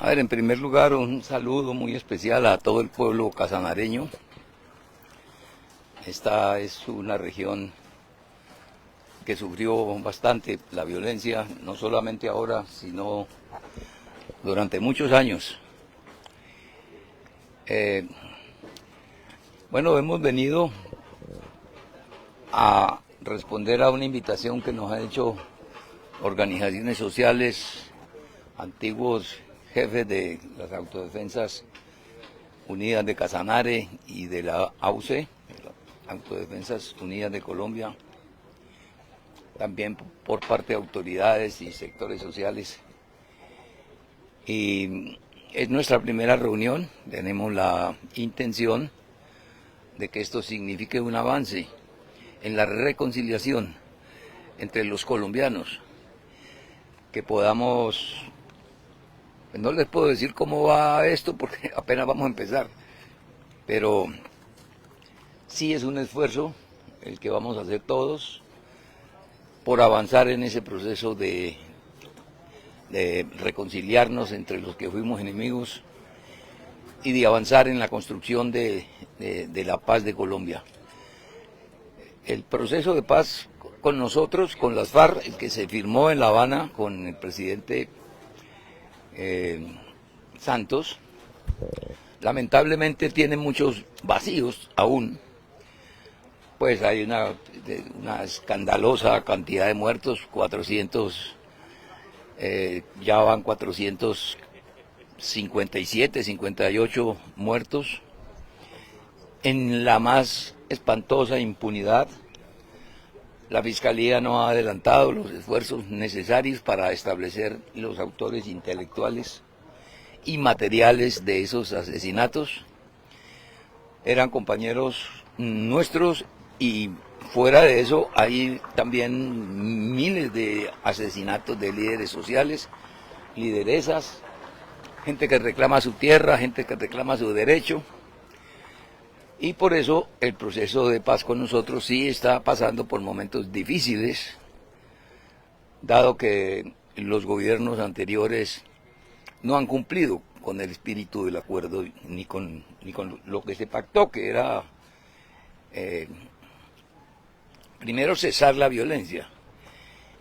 A ver, en primer lugar, un saludo muy especial a todo el pueblo casanareño. Esta es una región que sufrió bastante la violencia, no solamente ahora, sino durante muchos años. Bueno, hemos venido a responder a una invitación que nos han hecho organizaciones sociales, antiguos jefes de las Autodefensas Unidas de Casanare y de la AUCE, Autodefensas Unidas de Colombia, también por parte de autoridades y sectores sociales. Y es nuestra primera reunión, tenemos la intención de que esto signifique un avance en la reconciliación entre los colombianos, que podamos, no les puedo decir cómo va esto porque apenas vamos a empezar, pero sí es un esfuerzo el que vamos a hacer todos por avanzar en ese proceso de reconciliarnos entre los que fuimos enemigos y de avanzar en la construcción de la paz de Colombia. El proceso de paz con nosotros, con las FARC, el que se firmó en La Habana con el presidente Santos, lamentablemente tiene muchos vacíos aún. Pues hay una escandalosa cantidad de muertos, 400, ya van 457, 58 muertos, en la más espantosa impunidad. La Fiscalía no ha adelantado los esfuerzos necesarios para establecer los autores intelectuales y materiales de esos asesinatos. Eran compañeros nuestros y fuera de eso hay también miles de asesinatos de líderes sociales, lideresas, gente que reclama su tierra, gente que reclama su derecho. Y por eso el proceso de paz con nosotros sí está pasando por momentos difíciles, dado que los gobiernos anteriores no han cumplido con el espíritu del acuerdo ni con lo que se pactó, que era primero cesar la violencia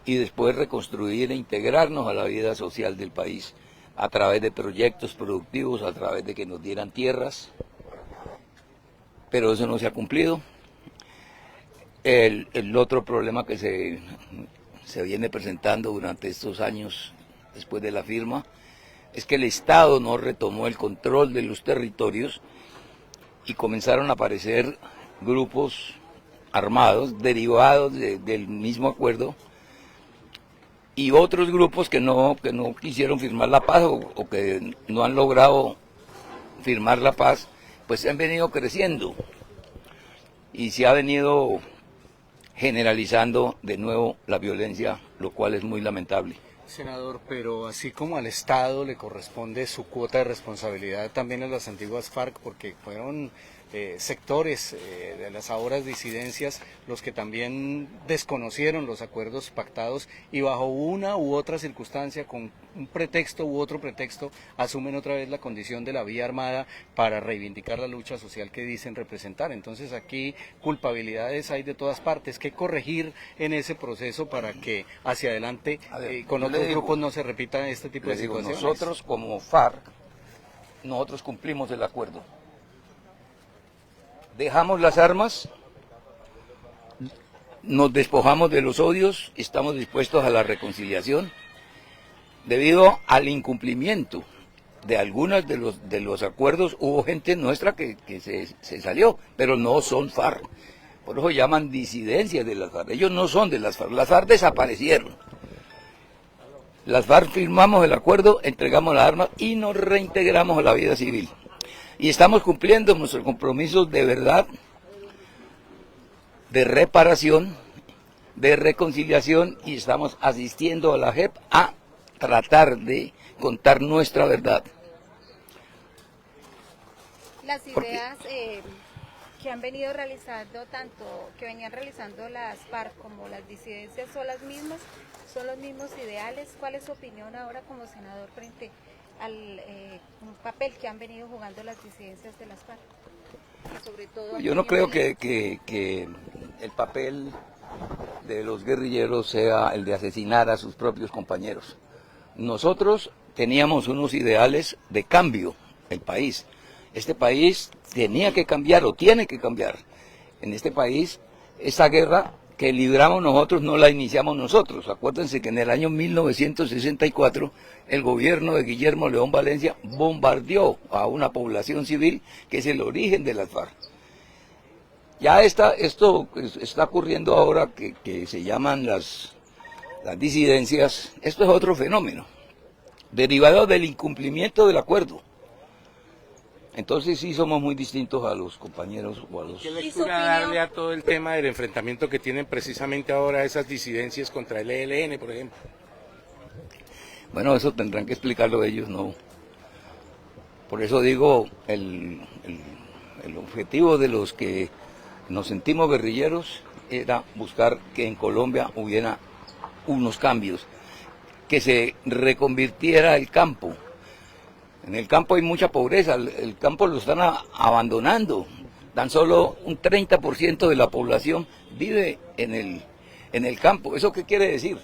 y después reconstruir e integrarnos a la vida social del país a través de proyectos productivos, a través de que nos dieran tierras, pero eso no se ha cumplido. El otro problema que se viene presentando durante estos años después de la firma es que el Estado no retomó el control de los territorios y comenzaron a aparecer grupos armados derivados del mismo acuerdo y otros grupos que no quisieron firmar la paz o que no han logrado firmar la paz, pues han venido creciendo y se ha venido generalizando de nuevo la violencia, lo cual es muy lamentable. Senador, pero así como al Estado le corresponde su cuota de responsabilidad también a las antiguas FARC, porque fueron sectores de las ahora disidencias los que también desconocieron los acuerdos pactados y bajo una u otra circunstancia, con un pretexto u otro pretexto, asumen otra vez la condición de la vía armada para reivindicar la lucha social que dicen representar. Entonces aquí culpabilidades hay de todas partes. ¿Qué corregir en ese proceso para que hacia adelante con otros grupos no se repita este tipo de situaciones? Nosotros como FARC, nosotros cumplimos el acuerdo. Dejamos las armas, nos despojamos de los odios, estamos dispuestos a la reconciliación. Debido al incumplimiento de algunos de los acuerdos, hubo gente nuestra que se salió, pero no son FARC. Por eso llaman disidencias de las FARC. Ellos no son de las FARC, las FARC desaparecieron. Las FARC firmamos el acuerdo, entregamos las armas y nos reintegramos a la vida civil. Y estamos cumpliendo nuestros compromisos de verdad, de reparación, de reconciliación, y estamos asistiendo a la JEP a tratar de contar nuestra verdad. Las ideas que han venido realizando, tanto que venían realizando las FARC como las disidencias, son las mismas, son los mismos ideales. ¿Cuál es su opinión ahora como senador frente un papel que han venido jugando las disidencias de las FARC. Sobre todo yo no creo que el papel de los guerrilleros sea el de asesinar a sus propios compañeros. Nosotros teníamos unos ideales de cambio, el país. Este país tenía que cambiar o tiene que cambiar. En este país, esa guerra que libramos nosotros no la iniciamos nosotros. Acuérdense que en el año 1964 el gobierno de Guillermo León Valencia bombardeó a una población civil que es el origen de las FARC. Ya esto está ocurriendo ahora que se llaman las disidencias. Esto es otro fenómeno, derivado del incumplimiento del acuerdo. Entonces sí somos muy distintos a los compañeros o a los... ¿Qué lectura darle a todo el tema del enfrentamiento que tienen precisamente ahora esas disidencias contra el ELN, por ejemplo? Bueno, eso tendrán que explicarlo ellos, ¿no? Por eso digo, el objetivo de los que nos sentimos guerrilleros era buscar que en Colombia hubiera unos cambios, que se reconvirtiera el campo. En el campo hay mucha pobreza, el campo lo están abandonando. Tan solo un 30% de la población vive en el campo. ¿Eso qué quiere decir?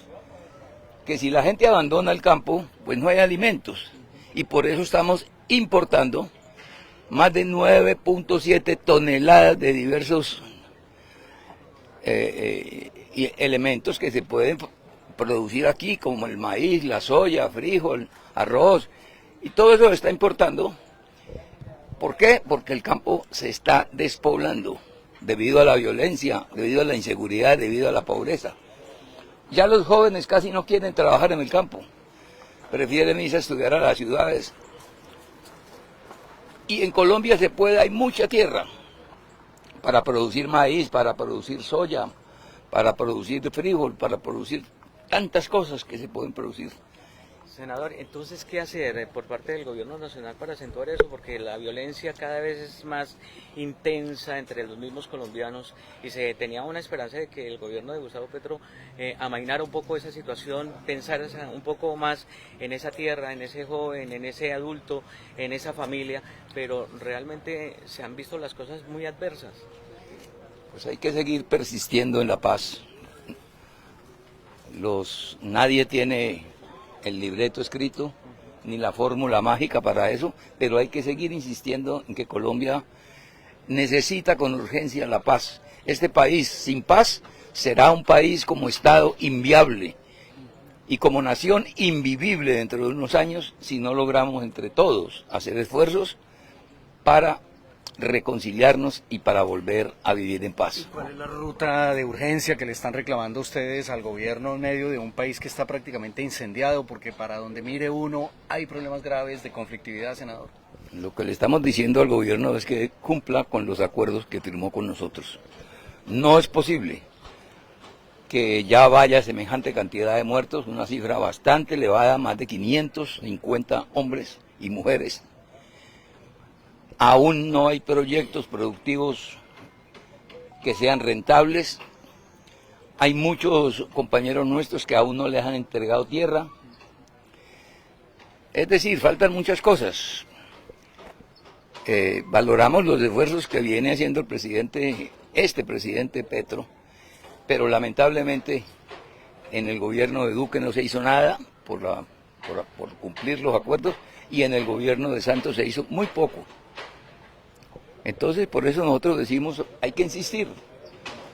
Que si la gente abandona el campo, pues no hay alimentos. Y por eso estamos importando más de 9.7 toneladas de diversos elementos que se pueden producir aquí, como el maíz, la soya, frijol, arroz. Y todo eso se está importando. ¿Por qué? Porque el campo se está despoblando debido a la violencia, debido a la inseguridad, debido a la pobreza. Ya los jóvenes casi no quieren trabajar en el campo, prefieren irse a estudiar a las ciudades. Y en Colombia se puede, hay mucha tierra para producir maíz, para producir soya, para producir frijol, para producir tantas cosas que se pueden producir. Senador, entonces, ¿qué hacer por parte del gobierno nacional para acentuar eso? Porque la violencia cada vez es más intensa entre los mismos colombianos y se tenía una esperanza de que el gobierno de Gustavo Petro amainara un poco esa situación, pensara un poco más en esa tierra, en ese joven, en ese adulto, en esa familia, pero realmente se han visto las cosas muy adversas. Pues hay que seguir persistiendo en la paz. Nadie tiene el libreto escrito, ni la fórmula mágica para eso, pero hay que seguir insistiendo en que Colombia necesita con urgencia la paz. Este país sin paz será un país como Estado inviable y como nación invivible dentro de unos años si no logramos entre todos hacer esfuerzos para reconciliarnos y para volver a vivir en paz. ¿Cuál es la ruta de urgencia que le están reclamando ustedes al gobierno en medio de un país que está prácticamente incendiado? Porque para donde mire uno hay problemas graves de conflictividad, senador. Lo que le estamos diciendo al gobierno es que cumpla con los acuerdos que firmó con nosotros. No es posible que ya vaya semejante cantidad de muertos, una cifra bastante elevada, más de 550 hombres y mujeres. Aún no hay proyectos productivos que sean rentables. Hay muchos compañeros nuestros que aún no les han entregado tierra. Es decir, faltan muchas cosas. Valoramos los esfuerzos que viene haciendo este presidente Petro, pero lamentablemente en el gobierno de Duque no se hizo nada por cumplir los acuerdos y en el gobierno de Santos se hizo muy poco. Entonces, por eso nosotros decimos, hay que insistir,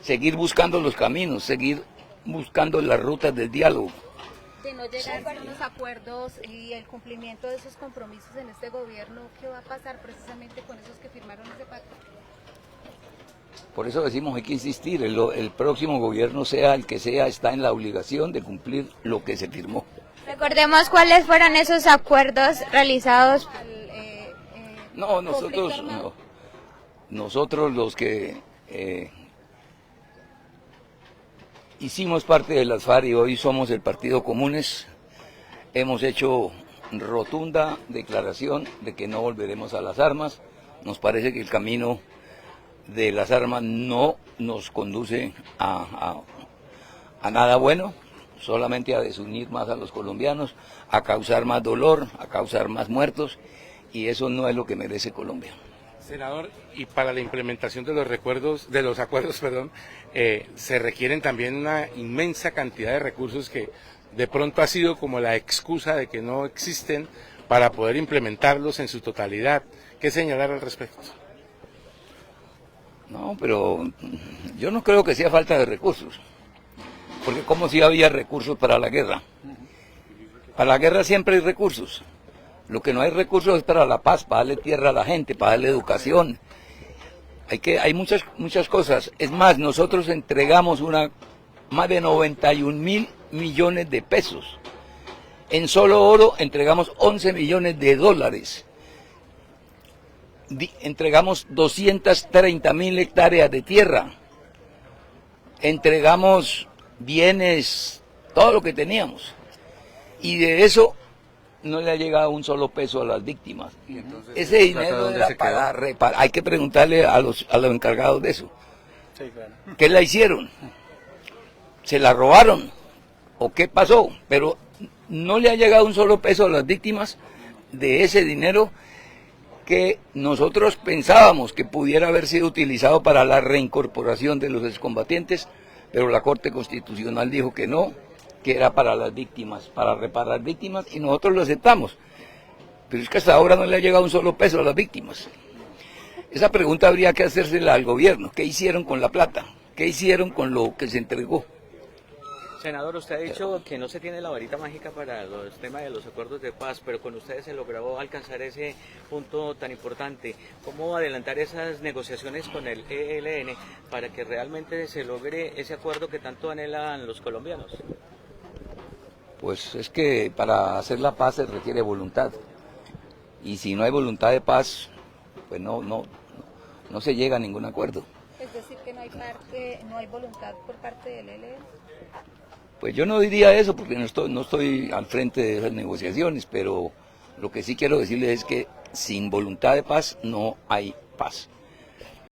seguir buscando los caminos, seguir buscando las rutas del diálogo. De no llegar a los acuerdos y el cumplimiento de esos compromisos en este gobierno, ¿qué va a pasar precisamente con esos que firmaron ese pacto? Por eso decimos, hay que insistir, el próximo gobierno, sea el que sea, está en la obligación de cumplir lo que se firmó. Recordemos cuáles fueron esos acuerdos realizados. No, nosotros los que hicimos parte de las FARC y hoy somos el Partido Comunes, hemos hecho rotunda declaración de que no volveremos a las armas. Nos parece que el camino de las armas no nos conduce a nada bueno. solamente a desunir más a los colombianos, a causar más dolor, a causar más muertos, y eso no es lo que merece Colombia. Senador, y para la implementación de los acuerdos, se requieren también una inmensa cantidad de recursos que de pronto ha sido como la excusa de que no existen para poder implementarlos en su totalidad. ¿Qué señalar al respecto? No, pero yo no creo que sea falta de recursos, porque como si había recursos para la guerra. Para la guerra siempre hay recursos. Lo que no hay recursos es para la paz, para darle tierra a la gente, para darle educación. Hay muchas cosas. Es más, nosotros entregamos más de 91.000 millones de pesos. En solo oro entregamos 11 millones de dólares. Entregamos 230.000 hectáreas de tierra. Entregamos bienes, todo lo que teníamos. Y de eso no le ha llegado un solo peso a las víctimas. Ese dinero era para reparar. Hay que preguntarle a los encargados de eso. Sí, claro. ¿Qué la hicieron? ¿Se la robaron? ¿O qué pasó? Pero no le ha llegado un solo peso a las víctimas de ese dinero que nosotros pensábamos que pudiera haber sido utilizado para la reincorporación de los excombatientes, pero la Corte Constitucional dijo que no, que era para las víctimas, para reparar víctimas, y nosotros lo aceptamos. Pero es que hasta ahora no le ha llegado un solo peso a las víctimas. Esa pregunta habría que hacérsela al gobierno. ¿Qué hicieron con la plata? ¿Qué hicieron con lo que se entregó? Senador, usted ha dicho que no se tiene la varita mágica para los temas de los acuerdos de paz, pero con ustedes se logró alcanzar ese punto tan importante. ¿Cómo adelantar esas negociaciones con el ELN para que realmente se logre ese acuerdo que tanto anhelan los colombianos? Pues es que para hacer la paz se requiere voluntad. Y si no hay voluntad de paz, pues no se llega a ningún acuerdo. Es decir, que no hay voluntad por parte del ELN. Pues yo no diría eso porque no estoy al frente de esas negociaciones, pero lo que sí quiero decirles es que sin voluntad de paz no hay paz.